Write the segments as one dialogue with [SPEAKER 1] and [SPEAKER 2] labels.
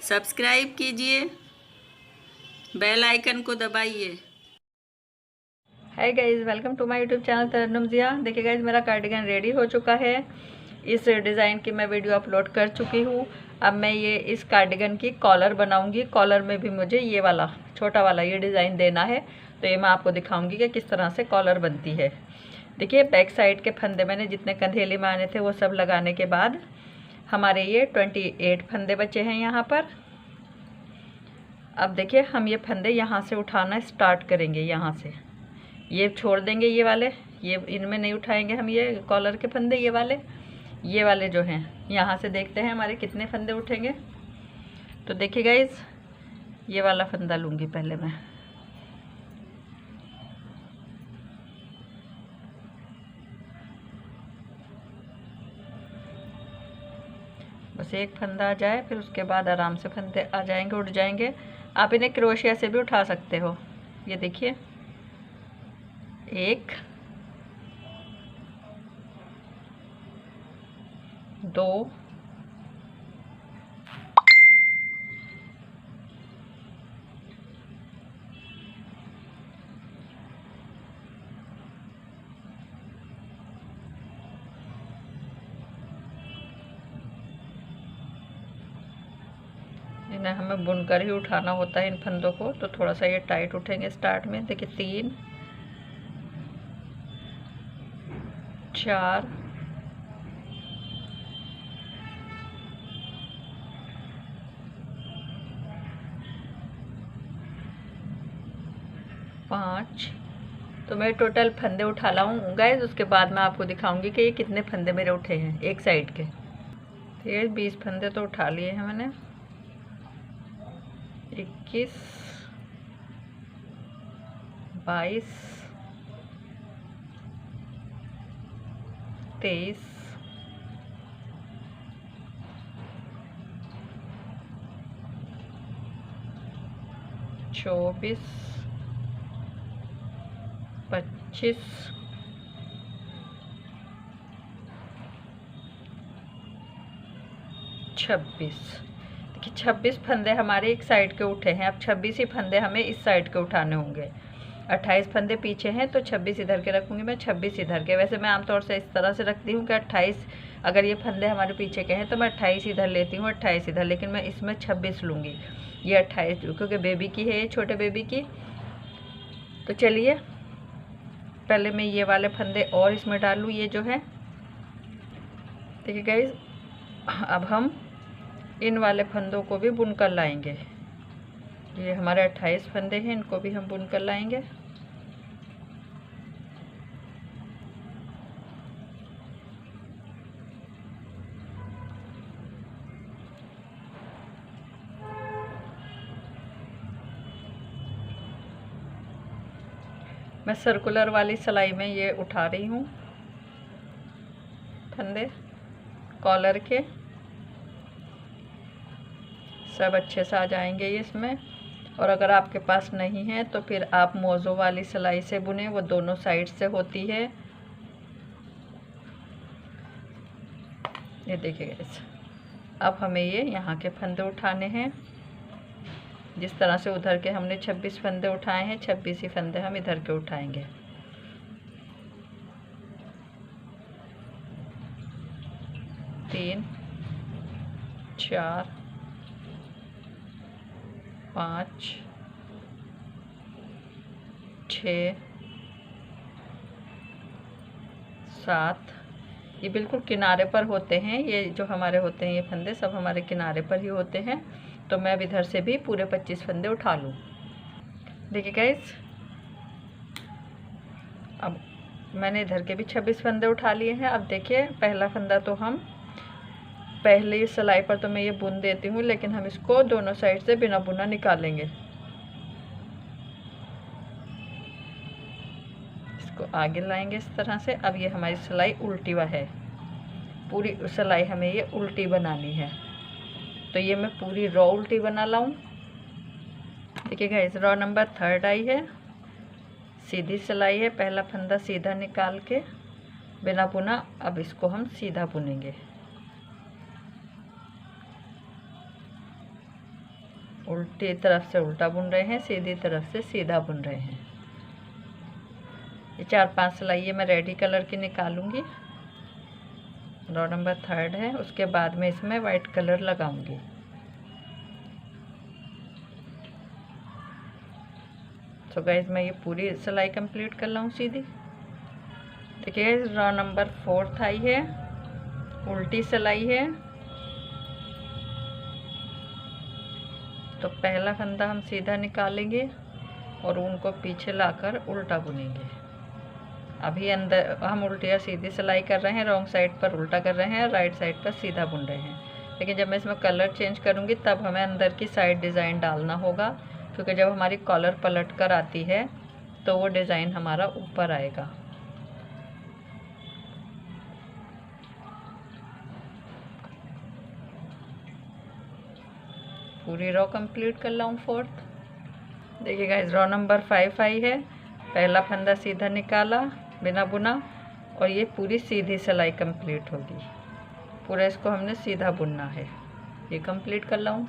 [SPEAKER 1] Subscribe कीजिए, bell icon को दबाइए।
[SPEAKER 2] Hi guys, welcome to my YouTube channel Tarannum Ziya. देखिए गाइज, मेरा कार्डिगन रेडी हो चुका है। इस डिज़ाइन की मैं वीडियो अपलोड कर चुकी हूँ। अब मैं ये इस कार्डिगन की कॉलर बनाऊंगी। कॉलर में भी मुझे ये वाला छोटा वाला ये डिज़ाइन देना है, तो ये मैं आपको दिखाऊंगी कि किस तरह से कॉलर बनती है। देखिए, बैक साइड के फंदे मैंने जितने कंधेली में आने थे वो सब लगाने के बाद हमारे ये 28 फंदे बचे हैं यहाँ पर। अब देखिए, हम ये फंदे यहाँ से उठाना स्टार्ट करेंगे। यहाँ से ये छोड़ देंगे, ये वाले, ये इनमें नहीं उठाएंगे हम ये कॉलर के फंदे। ये वाले जो हैं, यहाँ से देखते हैं हमारे कितने फंदे उठेंगे। तो देखिए गाइज, ये वाला फंदा लूँगी पहले मैं। बस एक फंदा आ जाए, फिर उसके बाद आराम से फंदे आ जाएंगे, उठ जाएंगे। आप इन्हें क्रोशिया से भी उठा सकते हो। ये देखिए, 1 2 इन्हें हमें बुनकर ही उठाना होता है इन फंदों को, तो थोड़ा सा ये टाइट उठेंगे स्टार्ट में। देखिए, 3 4 5। तो मैं टोटल फंदे उठा लाऊँ गाइस, उसके बाद मैं आपको दिखाऊंगी कि ये कितने फंदे मेरे उठे हैं एक साइड के। तो ये 20 फंदे तो उठा लिए हैं मैंने। 21 22 23 24 25 26। देखिए, 26 फंदे हमारे एक साइड के उठे हैं। अब 26 ही फंदे हमें इस साइड के उठाने होंगे। 28 फंदे पीछे हैं, तो 26 इधर के रखूँगी मैं, 26 इधर के। वैसे मैं आमतौर से इस तरह से रखती हूँ कि 28, अगर ये फंदे हमारे पीछे के हैं तो मैं 28 इधर लेती हूँ, 28 इधर, लेकिन मैं इसमें 26 लूँगी। ये 28 क्योंकि बेबी की है, ये छोटे बेबी की। तो चलिए, पहले मैं ये वाले फंदे और इसमें डालूँ, ये जो है। देखिए गाइस, अब हम इन वाले फंदों को भी बुनकर लाएंगे। ये हमारे 28 फंदे हैं, इनको भी हम बुनकर लाएंगे। मैं सर्कुलर वाली सिलाई में ये उठा रही हूँ फंदे कॉलर के। सब अच्छे से आ जाएंगे ये इसमें। और अगर आपके पास नहीं है तो फिर आप मोज़ो वाली सिलाई से बुने, वो दोनों साइड से होती है। ये देखिए गाइस, अब हमें ये यहाँ के फंदे उठाने हैं। जिस तरह से उधर के हमने 26 फंदे उठाए हैं, 26 ही फंदे हम इधर के उठाएंगे। तीन 4 5 6 7। ये बिल्कुल किनारे पर होते हैं। ये जो हमारे होते हैं, ये फंदे सब हमारे किनारे पर ही होते हैं। तो मैं अब इधर से भी पूरे 25 फंदे उठा लूँ। देखिए गाइस, अब मैंने इधर के भी 26 फंदे उठा लिए हैं। अब देखिए, पहला फंदा तो हम पहली सिलाई पर तो मैं ये बुन देती हूँ, लेकिन हम इसको दोनों साइड से बिना बुना निकालेंगे। इसको आगे लाएंगे इस तरह से। अब ये हमारी सिलाई उल्टी हुआ है, पूरी सिलाई हमें ये उल्टी बनानी है। तो ये मैं पूरी रॉ उल्टी बना लाऊं। देखिए गाइस, रॉ नंबर 3 आई है, सीधी सिलाई है। पहला फंदा सीधा निकाल के बिना बुना, अब इसको हम सीधा बुनेंगे। उल्टी तरफ से उल्टा बुन रहे हैं, सीधी तरफ से सीधा बुन रहे हैं। ये 4-5 सिलाई मैं रेडी कलर की निकालूंगी। रो नंबर 3 है, उसके बाद में इसमें वाइट कलर लगाऊंगी। तो गाइस मैं ये पूरी सिलाई कंप्लीट कर लाऊं सीधी। देखिए रो नंबर 4 आई है, उल्टी सिलाई है। तो पहला फंदा हम सीधा निकालेंगे और ऊन को पीछे लाकर उल्टा बुनेंगे। अभी अंदर हम उल्टी या सीधी सिलाई कर रहे हैं, रॉन्ग साइड पर उल्टा कर रहे हैं, राइट साइड पर सीधा बुन रहे हैं। लेकिन जब मैं इसमें कलर चेंज करूँगी तब हमें अंदर की साइड डिज़ाइन डालना होगा, क्योंकि जब हमारी कॉलर पलट कर आती है तो वो डिज़ाइन हमारा ऊपर आएगा। पूरी रो कंप्लीट कर लाऊं 4th। देखिए गाइस रो नंबर 5 आई है, पहला फंदा सीधा निकाला बिना बुना और ये पूरी सीधी सिलाई कंप्लीट होगी। पूरा इसको हमने सीधा बुनना है। ये कंप्लीट कर लाऊं।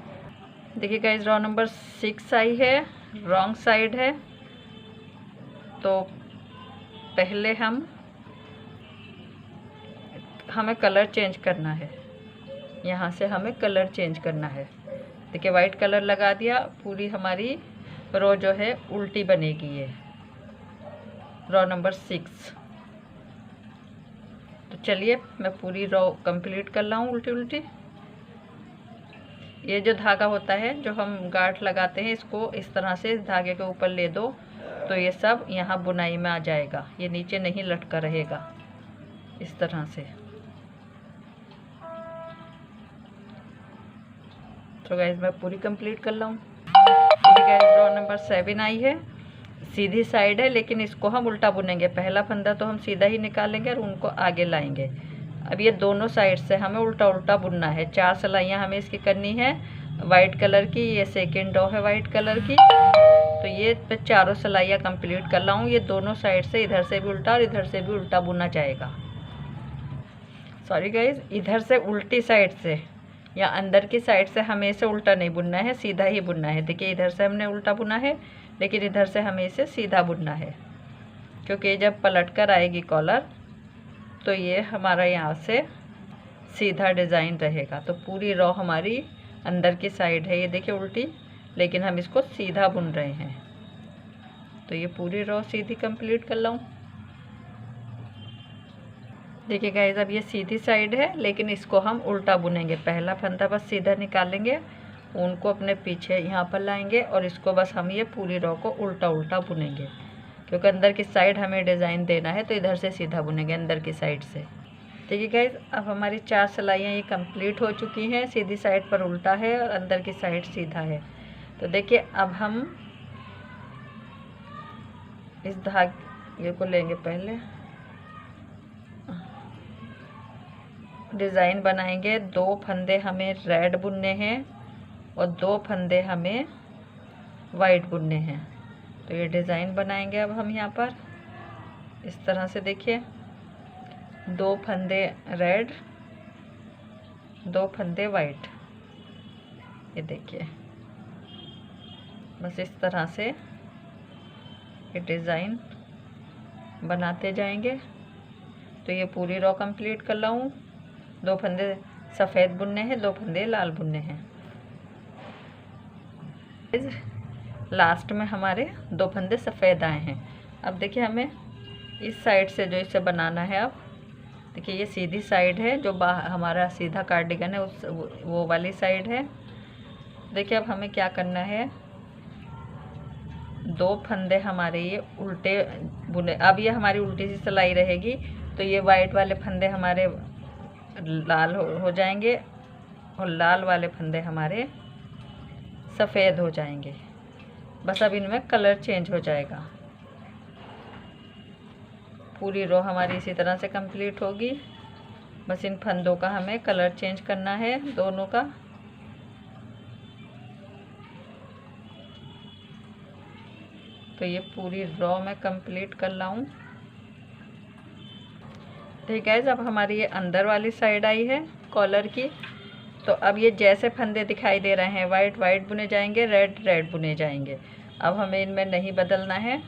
[SPEAKER 2] देखिए गाइस रो नंबर 6 आई है, रॉन्ग साइड है। तो पहले हमें कलर चेंज करना है, यहाँ से हमें कलर चेंज करना है। देखिए वाइट कलर लगा दिया, पूरी हमारी रो जो है उल्टी बनेगी। ये रो नंबर 6। तो चलिए मैं पूरी रो कंप्लीट कर लाऊं उल्टी उल्टी। ये जो धागा होता है जो हम गांठ लगाते हैं, इसको इस तरह से इस धागे के ऊपर ले दो तो ये सब यहाँ बुनाई में आ जाएगा। ये नीचे नहीं लटका रहेगा, इस तरह से। तो गाइस मैं पूरी कंप्लीट कर लाऊं। गाइस रो नंबर 7 आई है, सीधी साइड है लेकिन इसको हम उल्टा बुनेंगे। पहला फंदा तो हम सीधा ही निकालेंगे और उनको आगे लाएंगे। अब ये दोनों साइड से हमें उल्टा उल्टा बुनना है। 4 सिलाइयाँ हमें इसकी करनी है वाइट कलर की। ये सेकेंड रो है वाइट कलर की। तो ये पे चारों सिलाइयाँ कंप्लीट कर लाऊं। ये दोनों साइड से, इधर से भी उल्टा और इधर से भी उल्टा बुना जाएगा। सॉरी गाइस, इधर से उल्टी साइड से या अंदर की साइड से हमें इसे उल्टा नहीं बुनना है, सीधा ही बुनना है। देखिए इधर से हमने उल्टा बुना है लेकिन इधर से हमें इसे सीधा बुनना है, क्योंकि जब पलट कर आएगी कॉलर तो ये हमारा यहाँ से सीधा डिज़ाइन रहेगा। तो पूरी रो हमारी अंदर की साइड है, ये देखिए उल्टी, लेकिन हम इसको सीधा बुन रहे हैं। तो ये पूरी रो सीधी कंप्लीट कर लाऊं। देखिए गाइस अब ये सीधी साइड है लेकिन इसको हम उल्टा बुनेंगे। पहला फंदा बस सीधा निकालेंगे, ऊन को अपने पीछे यहाँ पर लाएंगे और इसको बस हम ये पूरी रो को उल्टा उल्टा बुनेंगे, क्योंकि अंदर की साइड हमें डिज़ाइन देना है। तो इधर से सीधा बुनेंगे अंदर की साइड से। देखिए गाइस अब हमारी 4 सिलाइयाँ ये कंप्लीट हो चुकी हैं। सीधी साइड पर उल्टा है और अंदर की साइड सीधा है। तो देखिए अब हम इस धागे को लेंगे, पहले डिज़ाइन बनाएंगे। 2 फंदे हमें रेड बुनने हैं और 2 फंदे हमें वाइट बुनने हैं। तो ये डिज़ाइन बनाएंगे अब हम यहाँ पर इस तरह से। देखिए 2 फंदे रेड, 2 फंदे वाइट, ये देखिए बस इस तरह से ये डिज़ाइन बनाते जाएंगे। तो ये पूरी रो कंप्लीट कर लाऊं। 2 फंदे सफ़ेद बुनने हैं, 2 फंदे लाल बुनने हैं। लास्ट में हमारे 2 फंदे सफ़ेद आए हैं। अब देखिए हमें इस साइड से जो इसे बनाना है। अब देखिए ये सीधी साइड है, जो हमारा सीधा कार्डिगन है उस वो वाली साइड है। देखिए अब हमें क्या करना है, 2 फंदे हमारे ये उल्टे बुने। अब ये हमारी उल्टी सी सिलाई रहेगी तो ये वाइट वाले फंदे हमारे लाल हो जाएंगे और लाल वाले फंदे हमारे सफ़ेद हो जाएंगे। बस अब इनमें कलर चेंज हो जाएगा। पूरी रो हमारी इसी तरह से कंप्लीट होगी। बस इन फंदों का हमें कलर चेंज करना है, दोनों का। तो ये पूरी रो मैं कंप्लीट कर लाऊं। ठीक है, जब हमारी ये अंदर वाली साइड आई है कॉलर की, तो अब ये जैसे फंदे दिखाई दे रहे हैं, वाइट वाइट बुने जाएंगे, रेड रेड बुने जाएंगे। अब हमें इनमें नहीं बदलना है।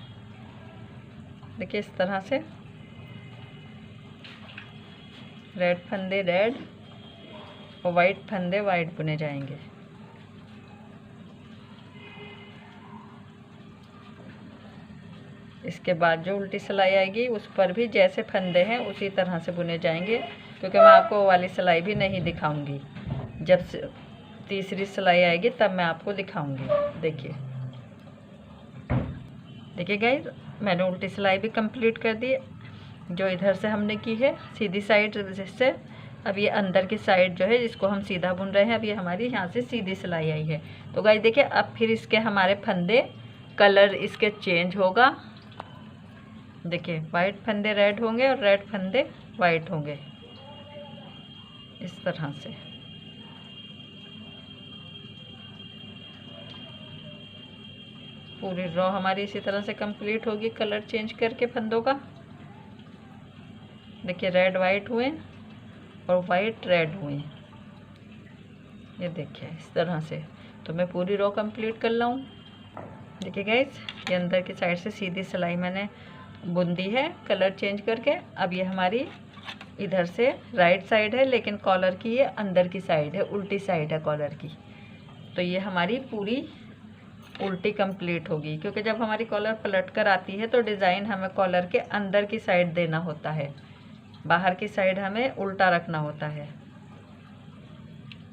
[SPEAKER 2] देखिए इस तरह से रेड फंदे रेड और वाइट फंदे वाइट बुने जाएंगे। इसके बाद जो उल्टी सिलाई आएगी उस पर भी जैसे फंदे हैं उसी तरह से बुने जाएंगे, क्योंकि मैं आपको वो वाली सिलाई भी नहीं दिखाऊंगी। जब तीसरी सिलाई आएगी तब मैं आपको दिखाऊंगी। देखिए देखिए गाइस, मैंने उल्टी सिलाई भी कंप्लीट कर दी, जो इधर से हमने की है सीधी साइड से। अब ये अंदर की साइड जो है जिसको हम सीधा बुन रहे हैं, अब ये हमारी यहाँ से सीधी सिलाई आई है। तो गाइस देखिए, अब फिर इसके हमारे फंदे कलर इसके चेंज होगा। देखिए वाइट फंदे रेड होंगे और रेड फंदे वाइट होंगे, इस तरह से। पूरी रो हमारी इसी तरह से कंप्लीट होगी, कलर चेंज करके फंदों का। देखिए रेड वाइट हुए और वाइट रेड हुए, ये देखिए इस तरह से। तो मैं पूरी रो कंप्लीट कर लाऊं। देखिए गाइस, ये अंदर की साइड से सीधी सिलाई मैंने बुन दी है कलर चेंज करके। अब ये हमारी इधर से राइट साइड है, लेकिन कॉलर की ये अंदर की साइड है, उल्टी साइड है कॉलर की। तो ये हमारी पूरी उल्टी कंप्लीट होगी, क्योंकि जब हमारी कॉलर पलट कर आती है तो डिज़ाइन हमें कॉलर के अंदर की साइड देना होता है, बाहर की साइड हमें उल्टा रखना होता है।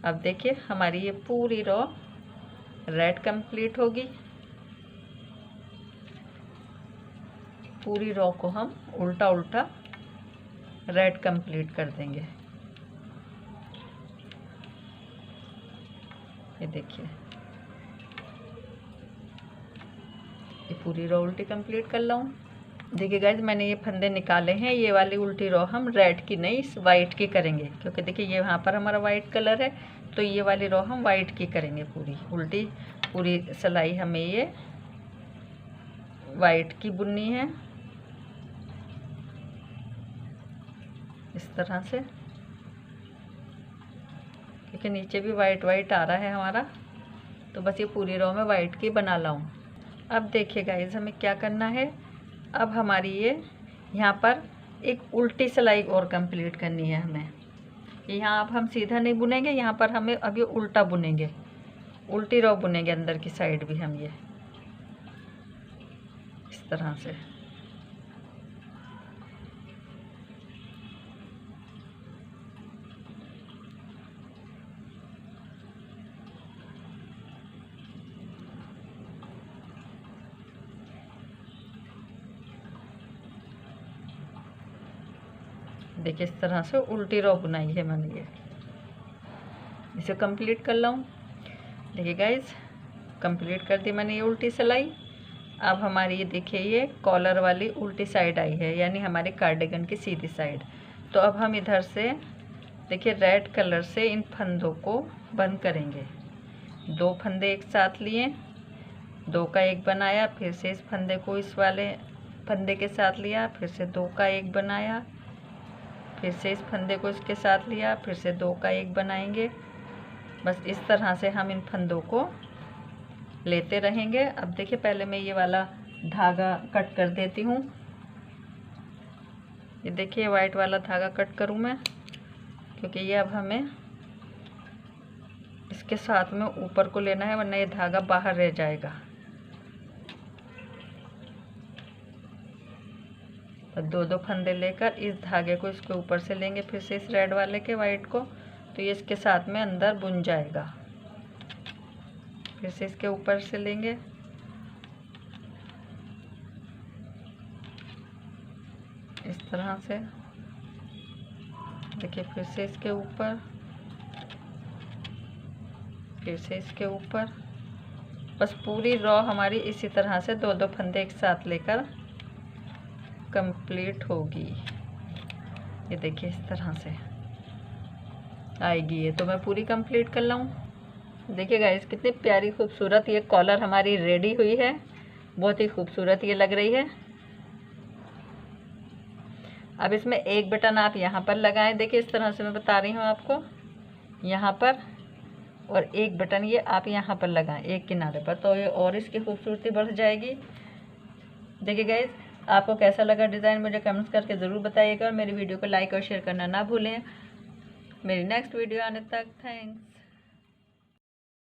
[SPEAKER 2] अब देखिए हमारी ये पूरी रो रेड कंप्लीट होगी। पूरी रो को हम उल्टा उल्टा रेड कंप्लीट कर देंगे। ये देखिए, ये पूरी रो उल्टी कंप्लीट कर लाऊं। देखिए गाइज, मैंने ये फंदे निकाले हैं। ये वाली उल्टी रो हम रेड की नहीं वाइट की करेंगे, क्योंकि देखिए ये यहाँ पर हमारा वाइट कलर है, तो ये वाली रो हम वाइट की करेंगे पूरी उल्टी। पूरी सिलाई हमें ये वाइट की बुननी है, इस तरह से, क्योंकि नीचे भी वाइट वाइट आ रहा है हमारा। तो बस ये पूरी रो में वाइट की बना लाऊं। अब देखिए गाइज, हमें क्या करना है। अब हमारी ये यहाँ पर एक उल्टी सिलाई और कंप्लीट करनी है हमें। यहाँ अब हम सीधा नहीं बुनेंगे, यहाँ पर हमें अब ये उल्टा बुनेंगे, उल्टी रो बुनेंगे अंदर की साइड भी हम, ये इस तरह से। देखिए इस तरह से उल्टी रो बुनाई है मैंने, ये इसे कंप्लीट कर लाऊं। देखिए गाइज, कंप्लीट कर दी मैंने ये उल्टी सिलाई। अब हमारी ये देखिए ये कॉलर वाली उल्टी साइड आई है, यानी हमारे कार्डिगन की सीधी साइड। तो अब हम इधर से देखिए रेड कलर से इन फंदों को बंद करेंगे। 2 फंदे एक साथ लिए, 2 का एक बनाया, फिर से इस फंदे को इस वाले फंदे के साथ लिया, फिर से 2 का एक बनाया, फिर से इस फंदे को इसके साथ लिया, फिर से 2 का एक बनाएंगे। बस इस तरह से हम इन फंदों को लेते रहेंगे। अब देखिए, पहले मैं ये वाला धागा कट कर देती हूँ। ये देखिए वाइट वाला धागा कट करूँ मैं, क्योंकि ये अब हमें इसके साथ में ऊपर को लेना है, वरना ये धागा बाहर रह जाएगा। तो 2-2 फंदे लेकर इस धागे को इसके ऊपर से लेंगे, फिर से इस रेड वाले के वाइट को, तो ये इसके साथ में अंदर बुन जाएगा। फिर से इसके ऊपर से लेंगे, इस तरह से। देखिए फिर से इसके ऊपर, फिर से इसके ऊपर। बस पूरी रो हमारी इसी तरह से 2-2 फंदे एक साथ लेकर कंप्लीट होगी। ये देखिए इस तरह से आएगी ये। तो मैं पूरी कंप्लीट कर लाऊं। देखिए गाइस, कितनी प्यारी खूबसूरत ये कॉलर हमारी रेडी हुई है। बहुत ही खूबसूरत ये लग रही है। अब इसमें एक बटन आप यहाँ पर लगाएं। देखिए इस तरह से मैं बता रही हूँ आपको, यहाँ पर और एक बटन ये आप यहाँ पर लगाएं एक किनारे पर, तो ये और इसकी खूबसूरती बढ़ जाएगी। देखिए गाइस, आपको कैसा लगा डिज़ाइन मुझे कमेंट्स करके ज़रूर बताइएगा और मेरी वीडियो को लाइक और शेयर करना ना भूलें। मेरी नेक्स्ट वीडियो आने तक थैंक्स।